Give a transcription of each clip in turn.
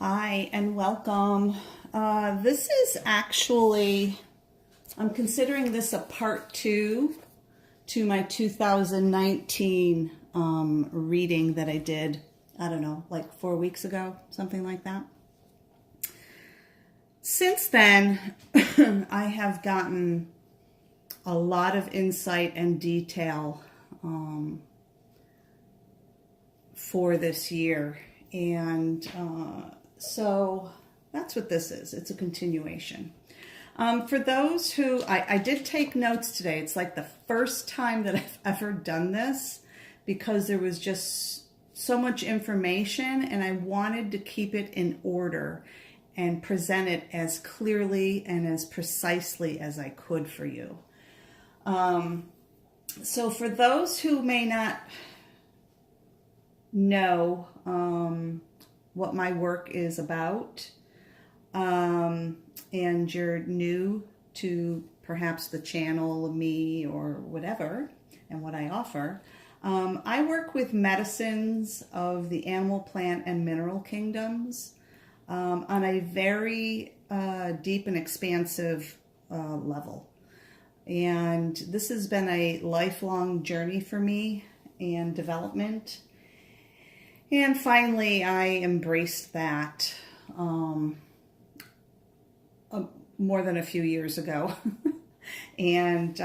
Hi and welcome. This is actually, I'm considering this a part two to my 2019 reading that I did, I don't know, like 4 weeks ago, something like that. Since then, I have gotten a lot of insight and detail for this year. And so that's what this is. It's a continuation. For those who, I did take notes today. It's like the first time that I've ever done this because there was just so much information and I wanted to keep it in order and present it as clearly and as precisely as I could for you. So for those who may not know what my work is about, and you're new to perhaps the channel, me, or whatever, and what I offer, I work with medicines of the animal, plant, and mineral kingdoms on a very deep and expansive level. And this has been a lifelong journey for me and development. And finally, I embraced that more than a few years ago. And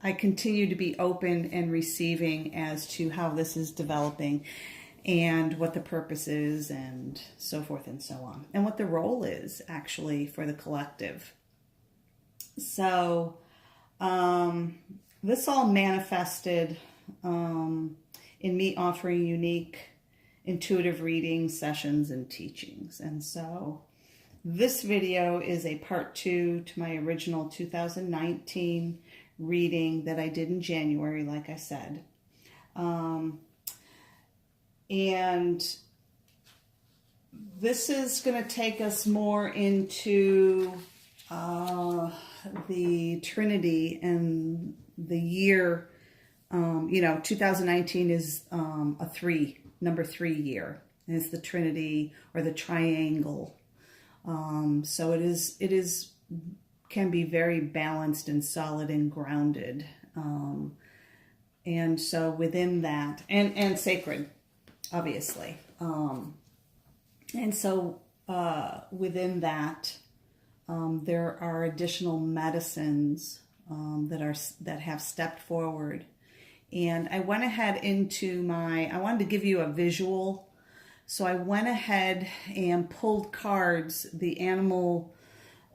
I continue to be open and receiving as to how this is developing and what the purpose is and so forth and so on. And what the role is actually for the collective. So this all manifested in me offering unique intuitive reading sessions and teachings. And so this video is a part two to my original 2019 reading that I did in January, like I said. And this is going to take us more into the Trinity and the year. 2019 is number three year, and it's the Trinity or the triangle. So it can be very balanced and solid and grounded. And so within that, and sacred, obviously. And so within that, there are additional medicines that have stepped forward. And I went ahead I wanted to give you a visual. So I went ahead and pulled cards, the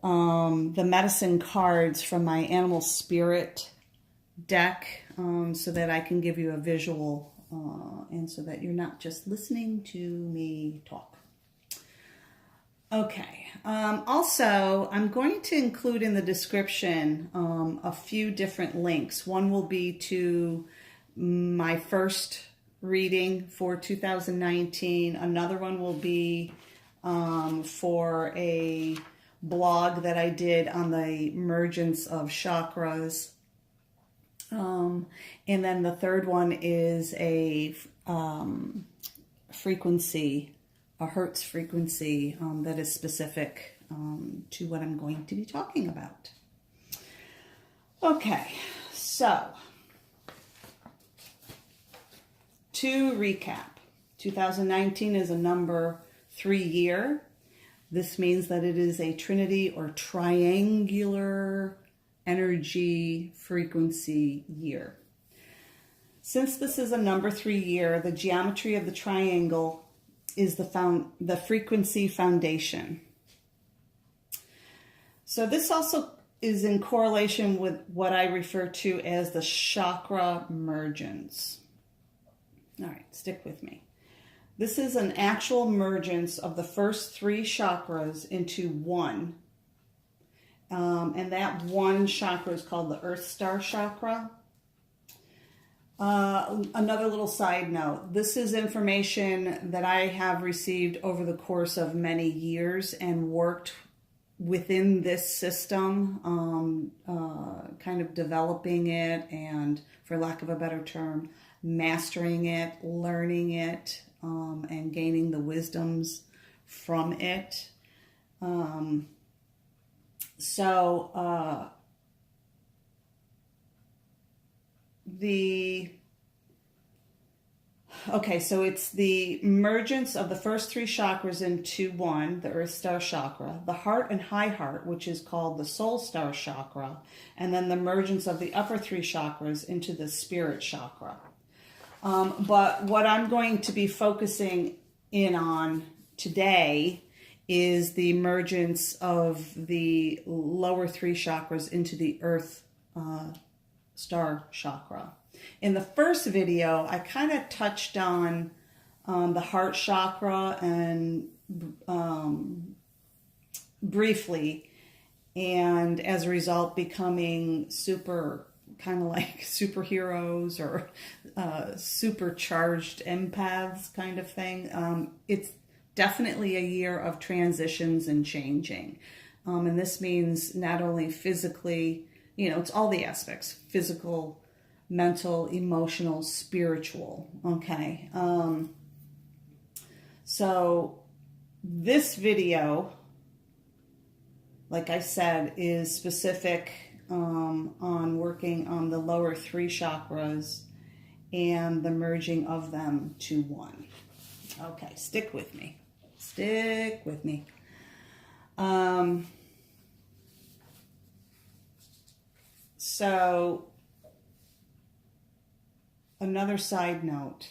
medicine cards from my animal spirit deck, so that I can give you a visual, and so that you're not just listening to me talk. Okay. Also, I'm going to include in the description a few different links. One will be to my first reading for 2019. Another one will be for a blog that I did on the mergence of chakras. And then the third one is a frequency, a hertz frequency that is specific to what I'm going to be talking about. Okay, so to recap, 2019 is a number 3 year. This means that it is a Trinity or triangular energy frequency year. Since this is a number 3 year, the geometry of the triangle is the frequency foundation. So this also is in correlation with what I refer to as the chakra mergence. All right, stick with me. This is an actual mergence of the first 3 chakras into one. And that one chakra is called the Earth Star chakra. Another little side note, this is information that I have received over the course of many years and worked within this system, kind of developing it and, for lack of a better term, mastering it, learning it, and gaining the wisdoms from it. So it's the mergence of the first three chakras into one, the Earth Star Chakra, the heart and high heart, which is called the Soul Star Chakra, and then the mergence of the upper three chakras into the Spirit Chakra. But what I'm going to be focusing in on today is the mergence of the lower three chakras into the Earth Star Chakra. In the first video, I kind of touched on the heart chakra and briefly, and as a result becoming kind of like superheroes or supercharged empaths kind of thing. It's definitely a year of transitions and changing. And this means not only physically, it's all the aspects, physical, mental, emotional, spiritual. Okay. So this video, like I said, is specific on working on the lower three chakras and the merging of them to one. Okay, stick with me. Stick with me. So another side note.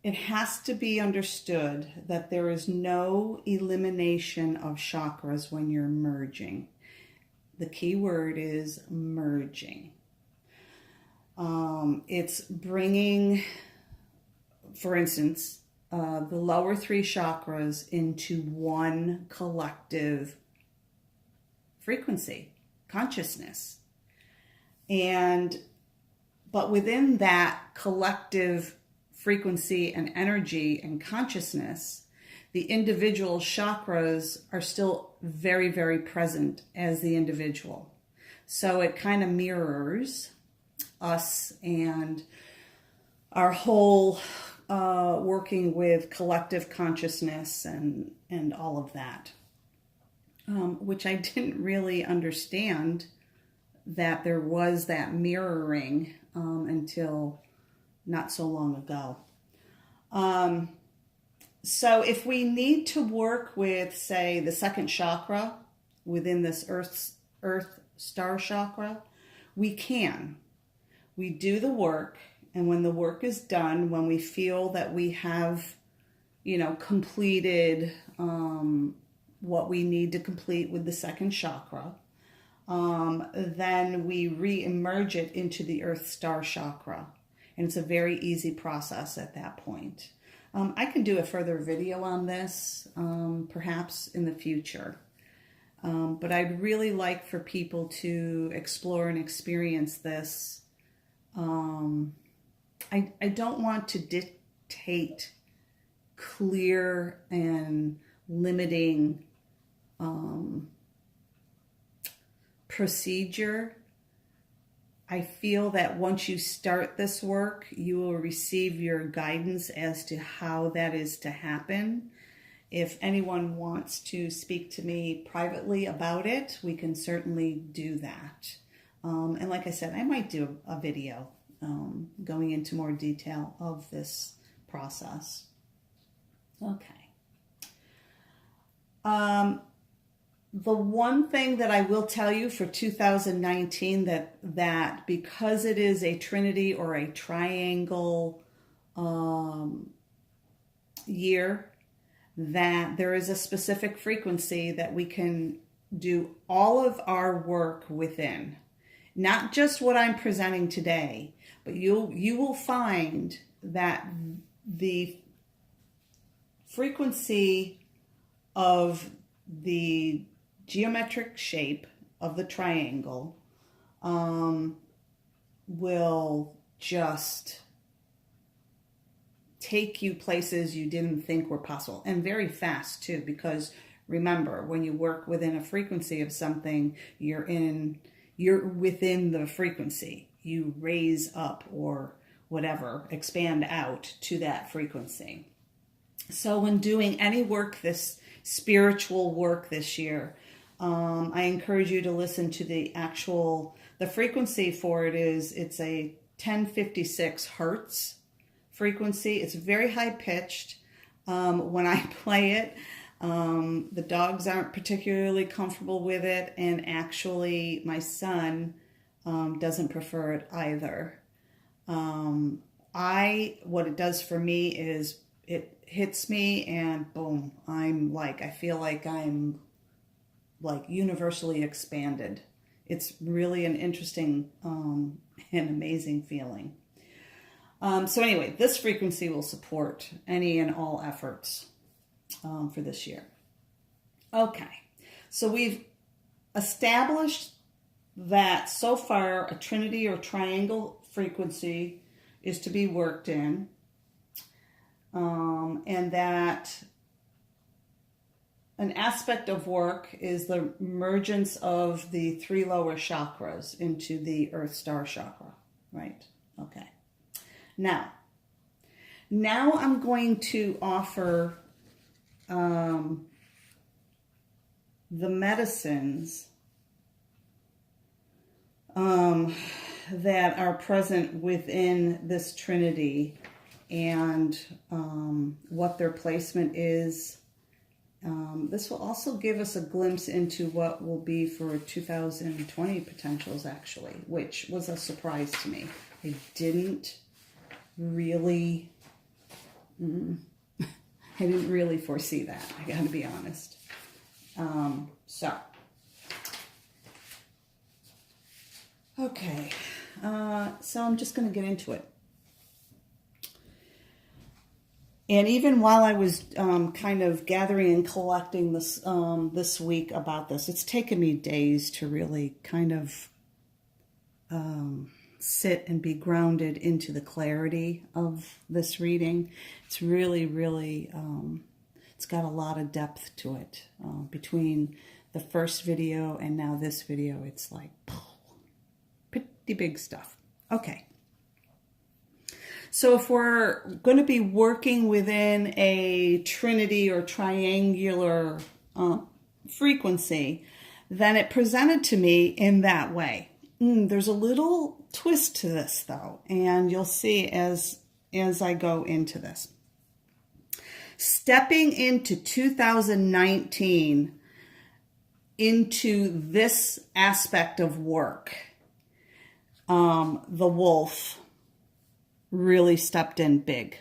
It has to be understood that there is no elimination of chakras when you're merging. The key word is merging. It's bringing, for instance, the lower three chakras into one collective frequency, consciousness. But within that collective frequency and energy and consciousness, the individual chakras are still very, very present as the individual. So it kind of mirrors us and our whole working with collective consciousness and all of that, which I didn't really understand that there was that mirroring until not so long ago. So if we need to work with, say, the second chakra within this Earth Star Chakra, we can. We do the work, and when the work is done, when we feel that we have, completed what we need to complete with the second chakra, then we re-emerge it into the Earth Star Chakra. And it's a very easy process at that point. I can do a further video on this, perhaps in the future. But I'd really like for people to explore and experience this. I don't want to dictate clear and limiting procedure. I feel that once you start this work, you will receive your guidance as to how that is to happen. If anyone wants to speak to me privately about it, we can certainly do that. And like I said, I might do a video going into more detail of this process. Okay. The one thing that I will tell you for 2019 that because it is a Trinity or a triangle year, that there is a specific frequency that we can do all of our work within. Not just what I'm presenting today, but you will find that the frequency of the geometric shape of the triangle will just take you places you didn't think were possible, and very fast too, because remember, when you work within a frequency of something, you're within the frequency. You raise up or whatever, expand out to that frequency. So when doing any work, this spiritual work this year, I encourage you to listen to the frequency for it it's a 1056 hertz frequency. It's very high pitched. When I play it, the dogs aren't particularly comfortable with it, and actually my son doesn't prefer it either. What it does for me is it hits me and boom, I feel like I'm like universally expanded. It's really an interesting and amazing feeling. So anyway, this frequency will support any and all efforts for this year. Okay, so we've established that so far a trinity or triangle frequency is to be worked in, and that an aspect of work is the mergence of the 3 lower chakras into the Earth Star chakra, right? Okay. Now I'm going to offer the medicines that are present within this Trinity and what their placement is. This will also give us a glimpse into what will be for 2020 potentials, actually, which was a surprise to me. I didn't really foresee that. I got to be honest. Okay. So I'm just going to get into it. And even while I was kind of gathering and collecting this week about this, it's taken me days to really kind of sit and be grounded into the clarity of this reading. It's really, really, it's got a lot of depth to it. Between the first video and now this video, it's like pretty big stuff. Okay. So if we're going to be working within a trinity or triangular frequency, then it presented to me in that way. There's a little twist to this, though, and you'll see as I go into this. Stepping into 2019 into this aspect of work, the wolf really stepped in big.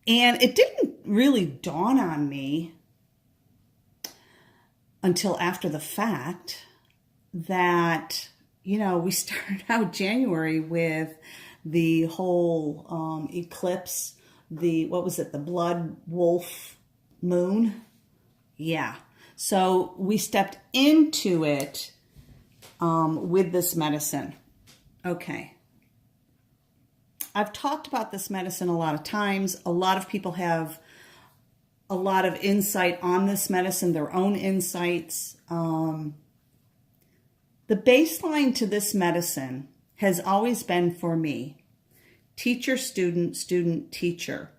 And it didn't really dawn on me until after the fact that, we started out January with the whole eclipse, the blood wolf moon? Yeah. So we stepped into it with this medicine. Okay. I've talked about this medicine a lot of times. A lot of people have a lot of insight on this medicine, their own insights. The baseline to this medicine has always been for me, teacher, student, student, teacher.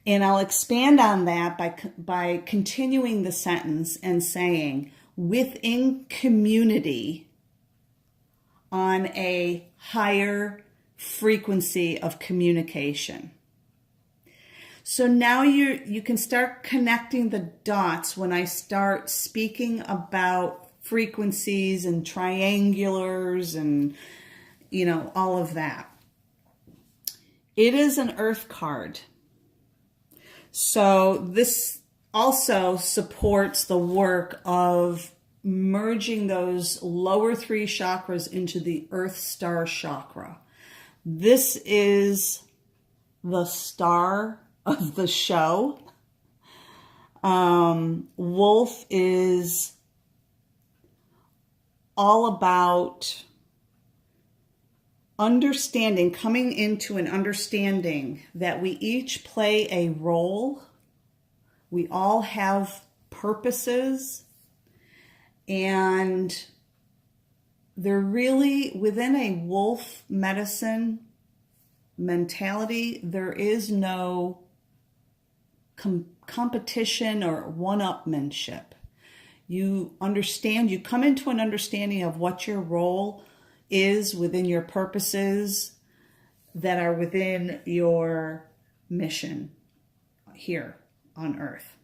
And I'll expand on that by continuing the sentence and saying, within community on a higher frequency of communication. So now you can start connecting the dots when I start speaking about frequencies and triangulars and all of that. It is an earth card. So this also supports the work of merging those lower 3 chakras into the Earth Star chakra. This is the star of the show. Wolf is all about understanding, coming into an understanding that we each play a role. We all have purposes, and they're really within a wolf medicine mentality. There is no competition or one-upmanship. You understand, you come into an understanding of what your role is within your purposes that are within your mission here on earth.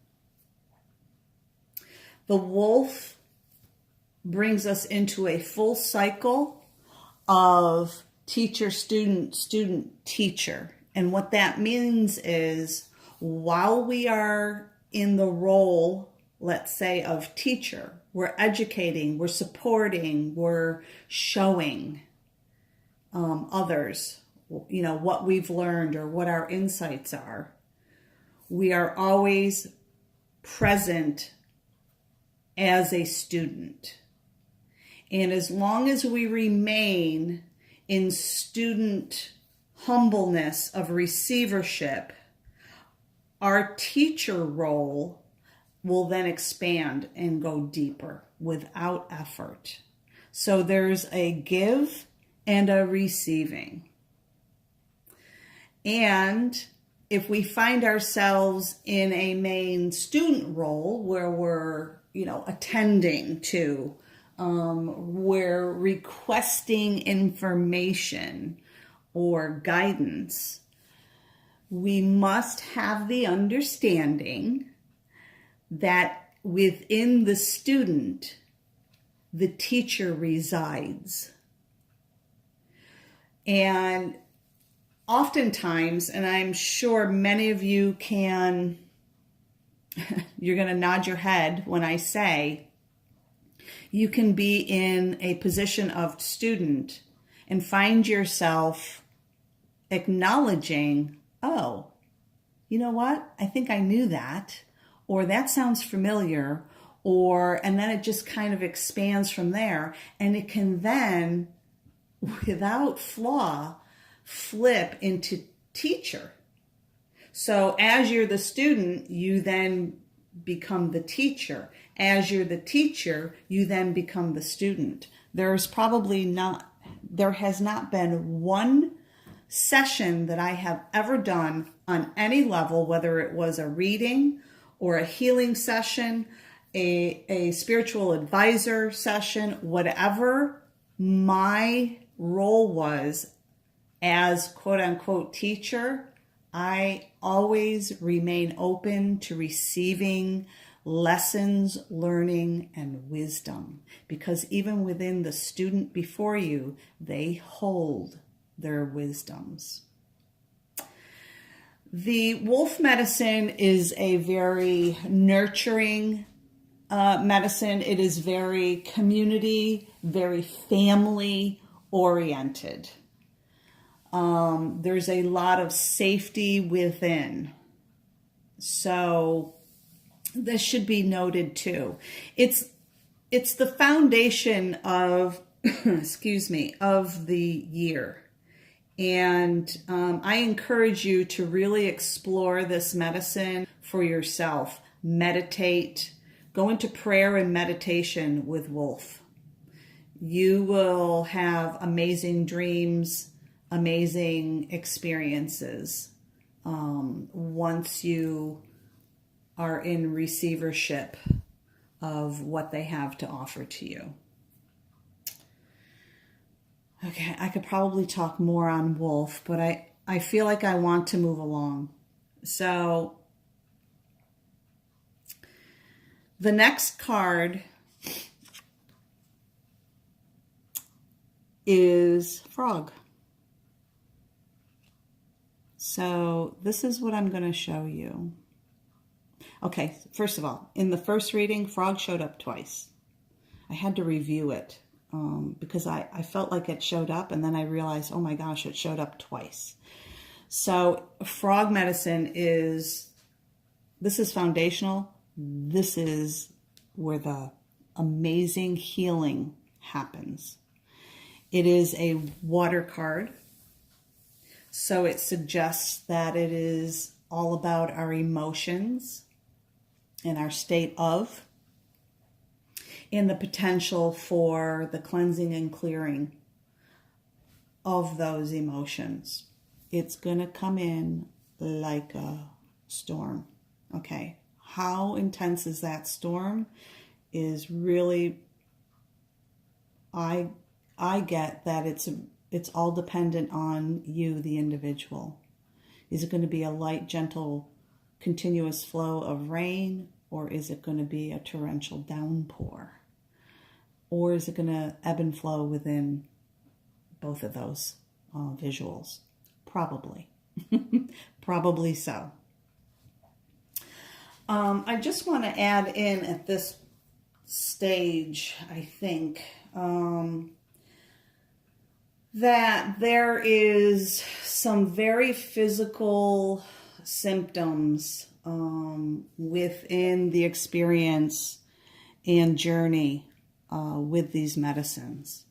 The wolf brings us into a full cycle of teacher, student, student, teacher. And what that means is while we are in the role, let's say, of teacher, we're educating, we're supporting, we're showing others, what we've learned or what our insights are. We are always present as a student. And as long as we remain in student humbleness of receivership, our teacher role will then expand and go deeper without effort. So there's a give and a receiving. And if we find ourselves in a main student role where we're, attending to, we're requesting information or guidance, we must have the understanding that within the student, the teacher resides. And oftentimes, and I'm sure many of you can, you're going to nod your head when I say, you can be in a position of student and find yourself acknowledging, oh, you know what? I think I knew that, or that sounds familiar, and then it just kind of expands from there. And it can then, without flaw, flip into teacher. So as you're the student, you then become the teacher. As you're the teacher, you then become the student. There has not been one session that I have ever done on any level, whether it was a reading or a healing session, a spiritual advisor session, whatever my role was as quote unquote teacher, I always remain open to receiving lessons, learning, and wisdom, because even within the student before you, they hold their wisdoms. The wolf medicine is a very nurturing medicine. It is very community, very family oriented. There's a lot of safety within. So this should be noted too. It's the foundation of, of the year. And I encourage you to really explore this medicine for yourself. Meditate. Go into prayer and meditation with wolf. You will have amazing dreams, amazing experiences once you are in receivership of what they have to offer to you. Okay, I could probably talk more on wolf, but I feel like I want to move along. So the next card is frog. So this is what I'm going to show you. Okay, first of all, in the first reading, frog showed up twice. I had to review it because I felt like it showed up, and then I realized, oh my gosh, it showed up twice. So frog medicine this is foundational. This is where the amazing healing happens. It is a water card. So it suggests that it is all about our emotions and our state of, and the potential for the cleansing and clearing of those emotions. It's going to come in like a storm. Okay, how intense is that storm is really, I get that it's all dependent on you, the individual. Is it going to be a light, gentle, continuous flow of rain, or is it going to be a torrential downpour? Or is it going to ebb and flow within both of those visuals? Probably. Probably so. I just want to add in at this stage, I think, that there is some very physical symptoms within the experience and journey with these medicines.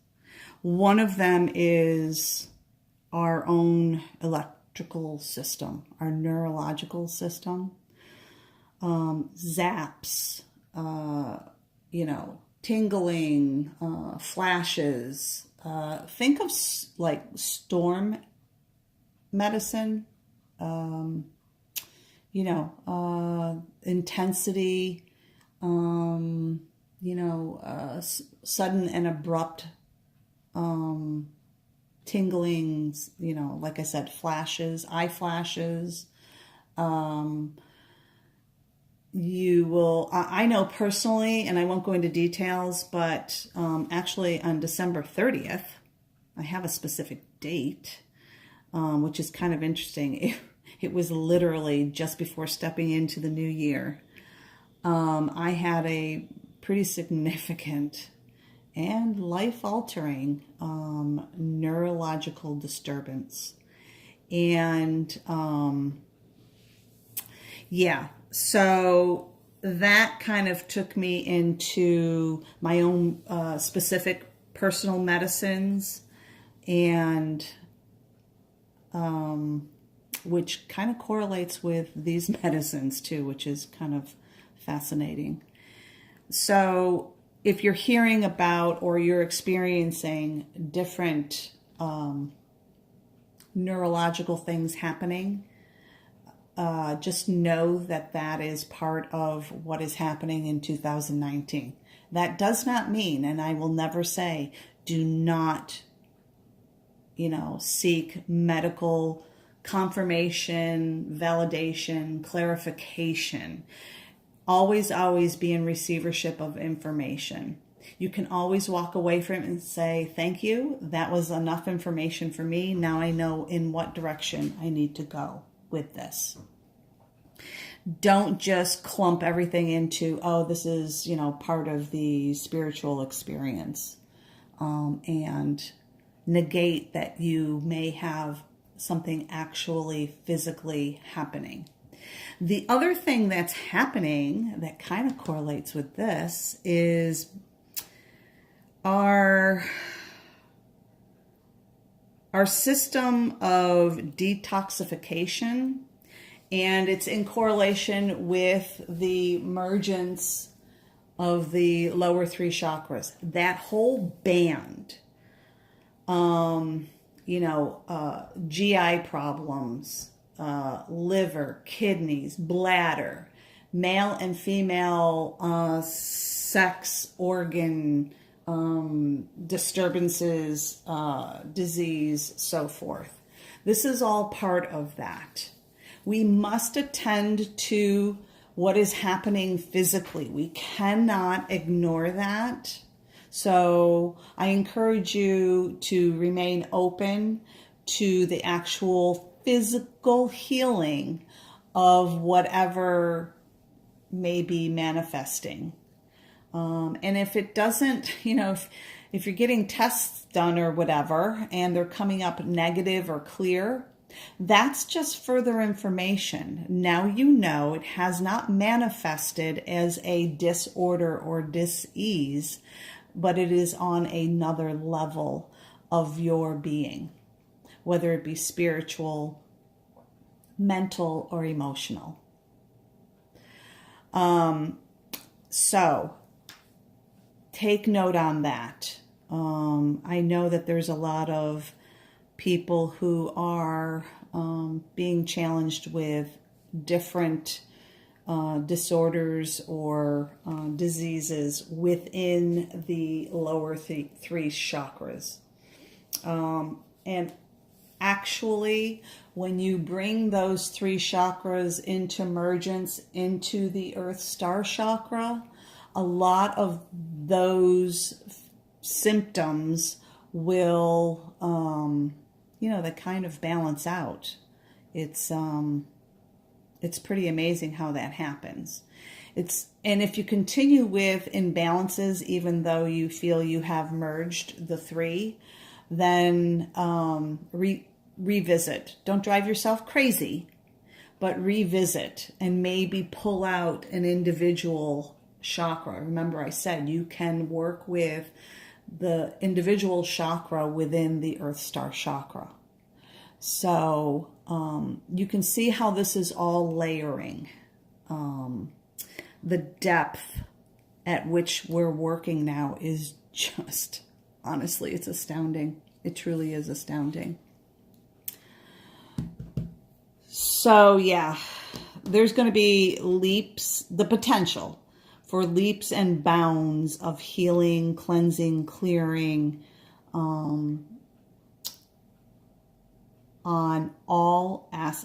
One of them is our own electrical system, our neurological system. Zaps, tingling, flashes. Think of like storm medicine, intensity, sudden and abrupt tinglings, like I said, flashes, eye flashes. You will, I know personally, and I won't go into details, but actually on December 30th, I have a specific date, which is kind of interesting. It was literally just before stepping into the new year. I had a pretty significant and life-altering neurological disturbance. And so that kind of took me into my own specific personal medicines, and which kind of correlates with these medicines too, which is kind of fascinating. So if you're hearing about or you're experiencing different neurological things happening, just know that that is part of what is happening in 2019. That does not mean, and I will never say, do not, seek medical confirmation, validation, clarification. Always, always be in receivership of information. You can always walk away from it and say, thank you, that was enough information for me. Now I know in what direction I need to go with this. Don't just clump everything into, this is, part of the spiritual experience, and negate that you may have something actually physically happening. The other thing that's happening that kind of correlates with this is our system of detoxification, and it's in correlation with the mergence of the lower three chakras. That whole band, GI problems, liver, kidneys, bladder, male and female sex organ disturbances, disease, so forth. This is all part of that. We must attend to what is happening physically. We cannot ignore that. So I encourage you to remain open to the actual physical healing of whatever may be manifesting. And if it doesn't, if you're getting tests done or whatever, and they're coming up negative or clear, that's just further information. Now you know it has not manifested as a disorder or dis-ease, but it is on another level of your being, whether it be spiritual, mental, or emotional. So take note on that. I know that there's a lot of people who are being challenged with different disorders or diseases within the lower three chakras. And actually, when you bring those three chakras into mergence into the Earth Star chakra, a lot of those symptoms will, they kind of balance out. It's pretty amazing how that happens. And if you continue with imbalances, even though you feel you have merged the three, then revisit. Don't drive yourself crazy, but revisit and maybe pull out an individual chakra. Remember, I said you can work with the individual chakra within the Earth Star chakra. So you can see how this is all layering. The depth at which we're working now is just, honestly, it's astounding. It truly is astounding. So yeah, there's going to be leaps, the potential for leaps and bounds of healing, cleansing, clearing,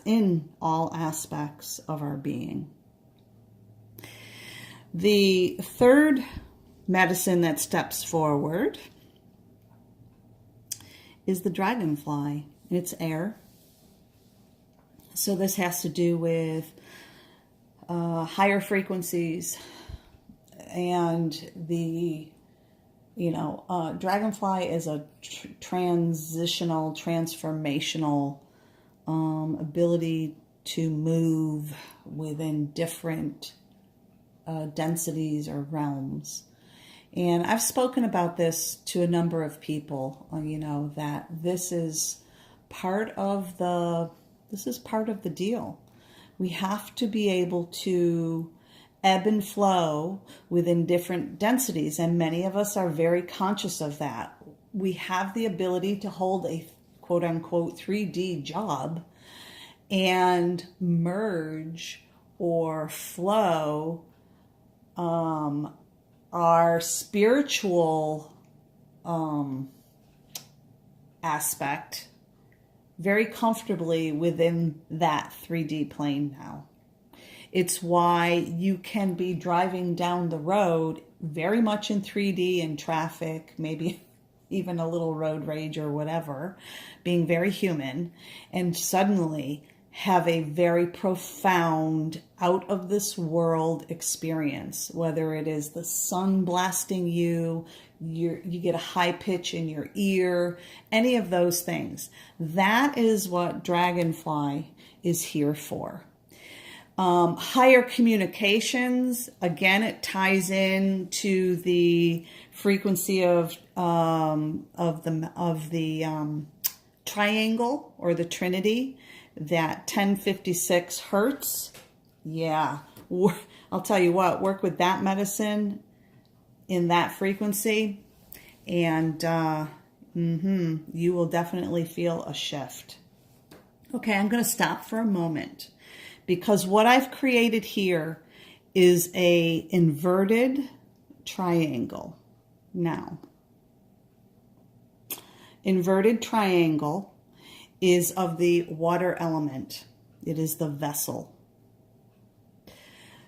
in all aspects of our being. The third medicine that steps forward is the dragonfly. It's air. So this has to do with higher frequencies, and the dragonfly is a transformational ability to move within different densities or realms. And I've spoken about this to a number of people, that this is part of the deal. We have to be able to ebb and flow within different densities, and many of us are very conscious of that. We have the ability to hold a quote-unquote 3D job and merge or flow our spiritual aspect very comfortably within that 3D plane now. It's why you can be driving down the road very much in 3D in traffic, maybe even a little road rage or whatever, being very human, and suddenly have a very profound, out of this world experience, whether it is the sun blasting you, you get a high pitch in your ear, any of those things. That is what Dragonfly is here for. Higher communications, again, it ties in to the frequency of the triangle or the Trinity, that 1056 hertz. Yeah, I'll tell you what, work with that medicine in that frequency, and you will definitely feel a shift. Okay, I'm going to stop for a moment, because what I've created here is a inverted triangle. Now, inverted triangle is of the water element. It is the vessel.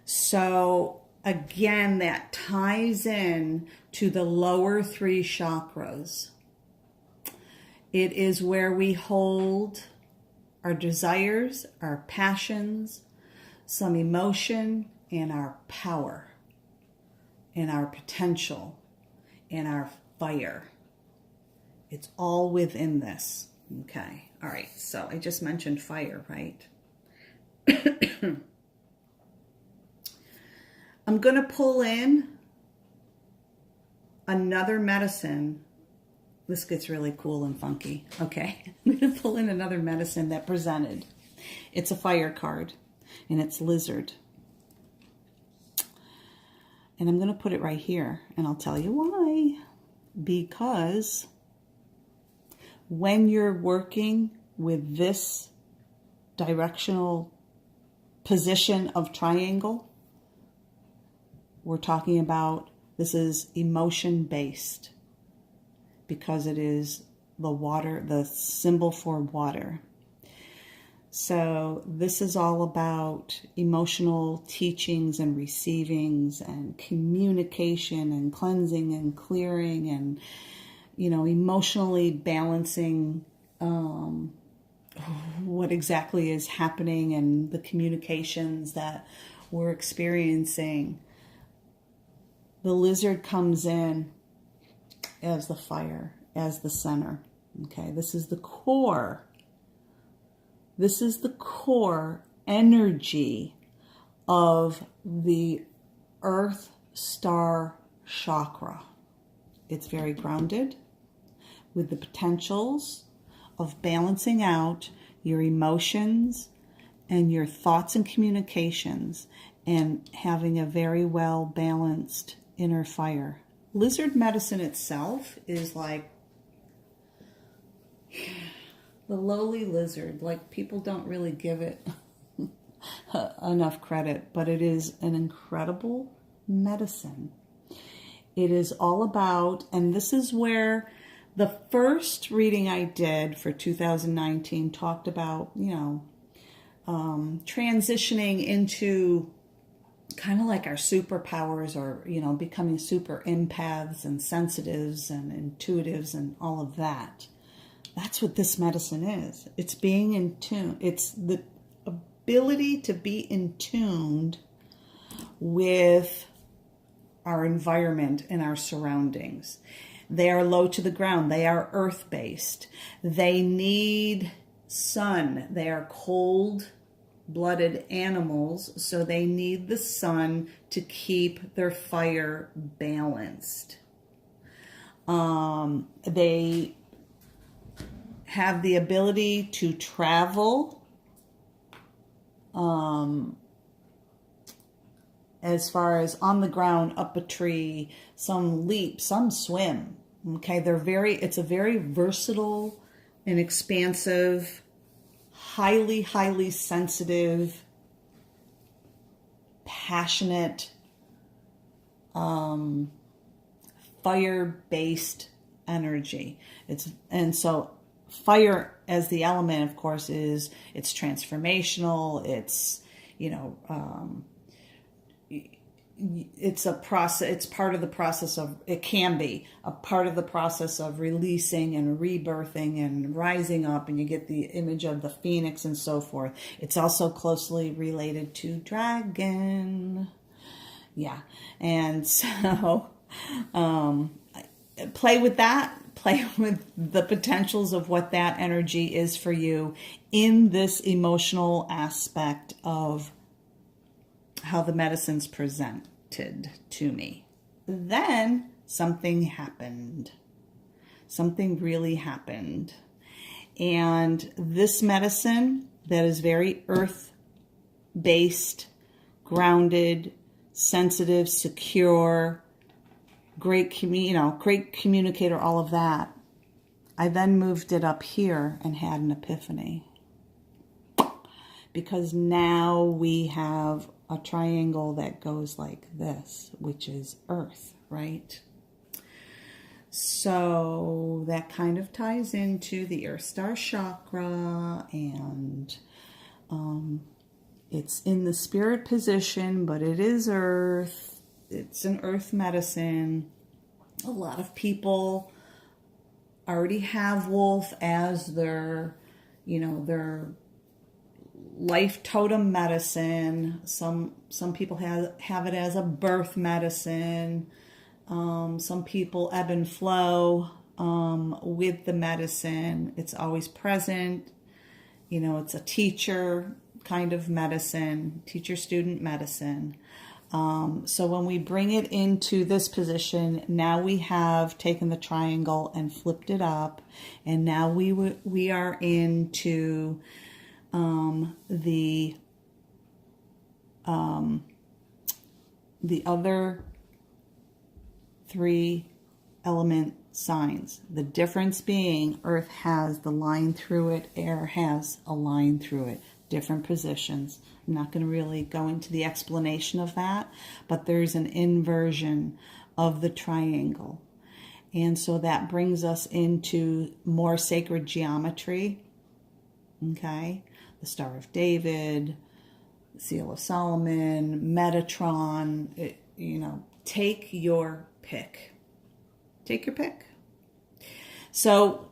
So again, that ties in to the lower three chakras. It is where we hold our desires, our passions, some emotion, and our power, and our potential, and our fire. It's all within this. Okay. All right. So I just mentioned fire, right? I'm going to pull in another medicine. This gets really cool and funky. Okay. I'm going to pull in another medicine that presented. It's a fire card, and it's lizard. And I'm going to put it right here, and I'll tell you why. Because when you're working with this directional position of triangle, we're talking about this is emotion based because it is the water, the symbol for water. So this is all about emotional teachings and receivings and communication and cleansing and clearing and, emotionally balancing what exactly is happening and the communications that we're experiencing. The lizard comes in as the fire, as the center. Okay, this is the core. This is the core energy of the Earth Star chakra. It's very grounded with the potentials of balancing out your emotions and your thoughts and communications and having a very well balanced inner fire. Lizard medicine itself is like the lowly lizard. Like, people don't really give it enough credit, but it is an incredible medicine. It is all about, and this is where the first reading I did for 2019 talked about, transitioning into kind of like our superpowers, or, becoming super empaths and sensitives and intuitives and all of that. That's what this medicine is. It's being in tune. It's the ability to be in tune with our environment and our surroundings. They are low to the ground. They are earth-based. They need sun. They are cold-blooded animals, so they need the sun to keep their fire balanced. They have the ability to travel as far as on the ground, up a tree, some leap, some swim. Okay, it's a very versatile and expansive, highly, highly sensitive, passionate, fire-based energy. So fire as the element, of course, it's transformational. It's, it's a process. It's part of the process of, it can be a part of the process of releasing and rebirthing and rising up, and you get the image of the phoenix and so forth. It's also closely related to dragon. Yeah. And so, play with that. Play with the potentials of what that energy is for you in this emotional aspect of how the medicine's presented to me. Then something happened. Something really happened. And this medicine that is very earth-based, grounded, sensitive, secure, great communicator, all of that. I then moved it up here and had an epiphany. Because now we have a triangle that goes like this, which is Earth, right? So that kind of ties into the Earth Star Chakra, and it's in the spirit position, but it is Earth. It's an Earth medicine. A lot of people already have wolf as their life totem medicine. Some people have it as a birth medicine. Some people ebb and flow with the medicine. It's always present. It's a teacher kind of medicine, teacher-student medicine. So when we bring it into this position, now we have taken the triangle and flipped it up, and now we are into the other three element signs. The difference being Earth has the line through it, air has a line through it. different positions. I'm not going to really go into the explanation of that, but there's an inversion of the triangle. And so that brings us into more sacred geometry. Okay, the Star of David, Seal of Solomon, Metatron, take your pick. Take your pick. So,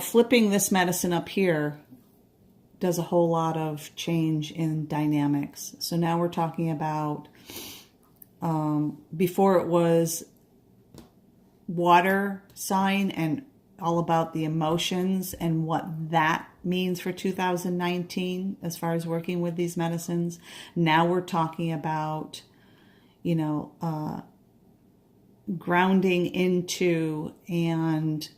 flipping this medicine up here does a whole lot of change in dynamics. So now we're talking about, before it was water sign and all about the emotions and what that means for 2019 as far as working with these medicines. Now we're talking about, grounding into and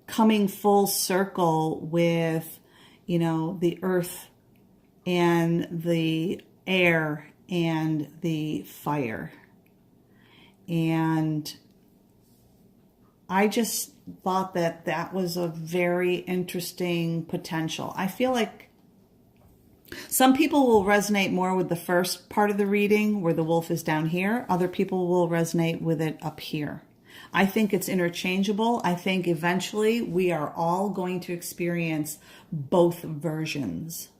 coming full circle with, the earth and the air and the fire. And I just thought that that was a very interesting potential. I feel like some people will resonate more with the first part of the reading where the wolf is down here. Other people will resonate with it up here. I think it's interchangeable. I think eventually we are all going to experience both versions.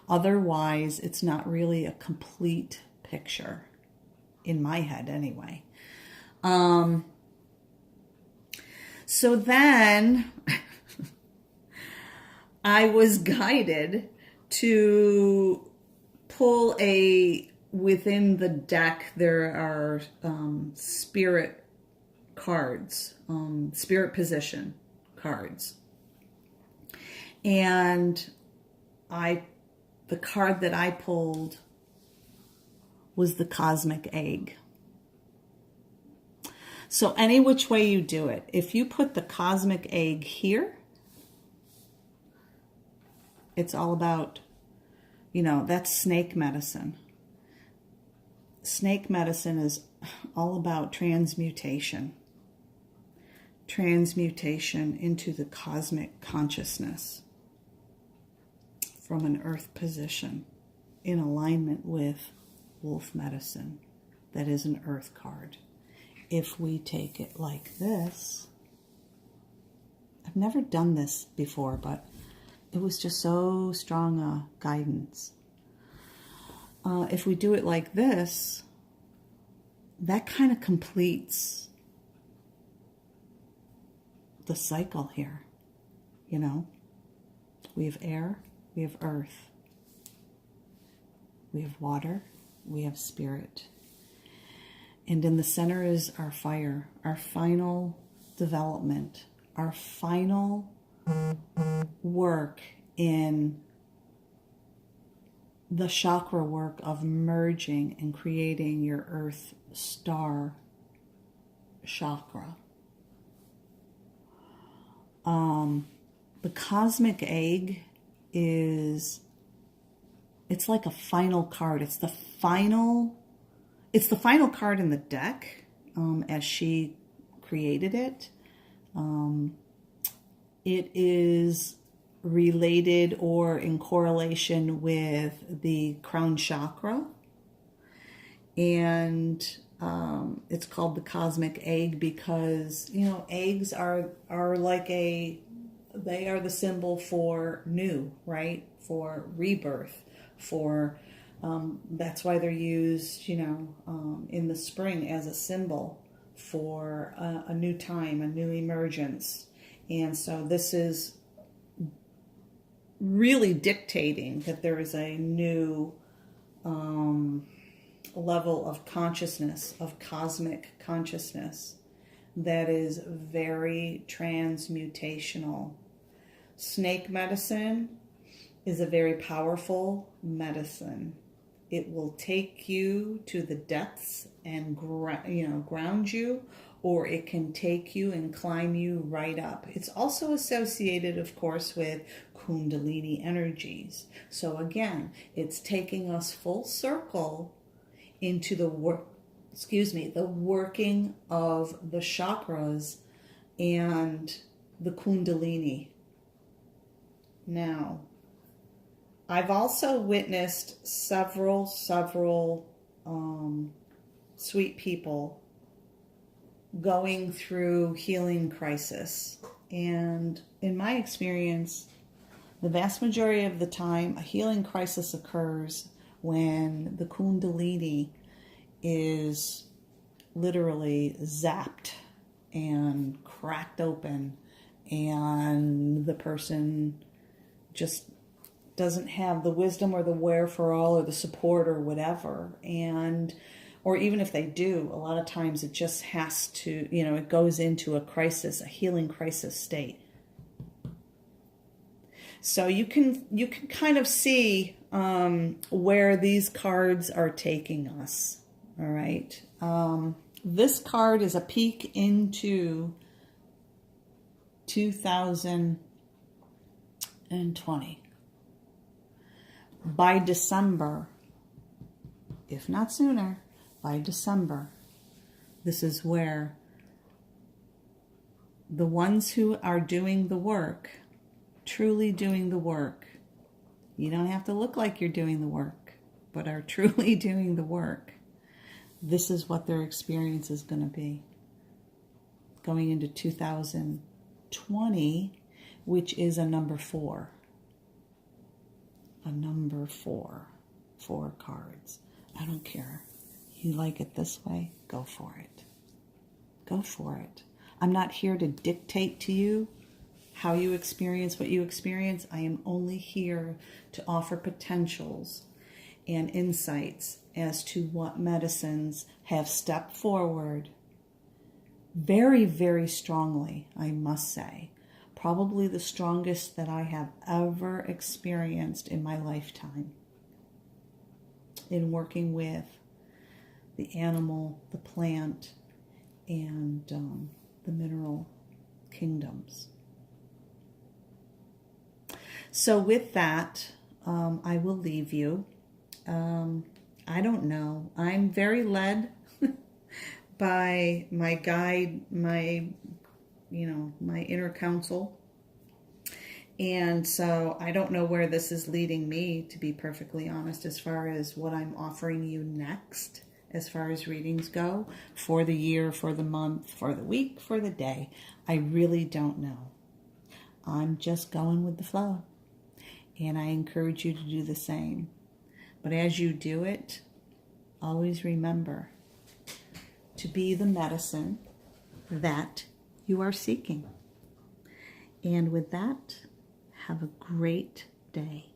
Otherwise, it's not really a complete picture in my head anyway. So then I was guided to pull within the deck, there are spirit cards, spirit position cards. And the card that I pulled was the cosmic egg. So any which way you do it, if you put the cosmic egg here, it's all about, that's snake medicine. Snake medicine is all about transmutation. Transmutation into the cosmic consciousness from an earth position in alignment with wolf medicine. That is an earth card. If we take it like this, I've never done this before, but it was just so strong a guidance. If we do it like this, that kind of completes the cycle here. We have air, we have earth, we have water, we have spirit. And in the center is our fire, our final development, our final work in the chakra work of merging and creating your earth star chakra. The cosmic egg it's like a final card. It's the final card in the deck, as she created it. It is related or in correlation with the crown chakra. And it's called the cosmic egg because, eggs are like they are the symbol for new, right? For rebirth, for that's why they're used, in the spring as a symbol for a new time, a new emergence. And so this is really dictating that there is a new level of consciousness, of cosmic consciousness, that is very transmutational. Snake medicine is a very powerful medicine. It will take you to the depths and ground you, or it can take you and climb you right up. It's also associated, of course, with Kundalini energies. So again, it's taking us full circle into the working of the chakras and the Kundalini. Now, I've also witnessed several sweet people going through healing crisis. And in my experience, the vast majority of the time, a healing crisis occurs when the Kundalini is literally zapped and cracked open, and the person just doesn't have the wisdom or the wherefore or the support or whatever. And or even if they do, a lot of times it just has to, it goes into a crisis, a healing crisis state. So you can kind of see where these cards are taking us. All right. This card is a peek into 2020. By December, if not sooner, by December, this is where the ones who are doing the work, truly doing the work, you don't have to look like you're doing the work, but are truly doing the work, this is what their experience is going to be. Going into 2020, which is a number 4. A number 4. 4 cards. I don't care. You like it this way? Go for it. Go for it. I'm not here to dictate to you how you experience what you experience. I am only here to offer potentials and insights as to what medicines have stepped forward very, very strongly, I must say. Probably the strongest that I have ever experienced in my lifetime in working with the animal, the plant, and the mineral kingdoms. So with that, I will leave you. I don't know. I'm very led by my guide, my inner counsel. And so I don't know where this is leading me, to be perfectly honest, as far as what I'm offering you next, as far as readings go, for the year, for the month, for the week, for the day. I really don't know. I'm just going with the flow. And I encourage you to do the same. But as you do it, always remember to be the medicine that you are seeking. And with that, have a great day.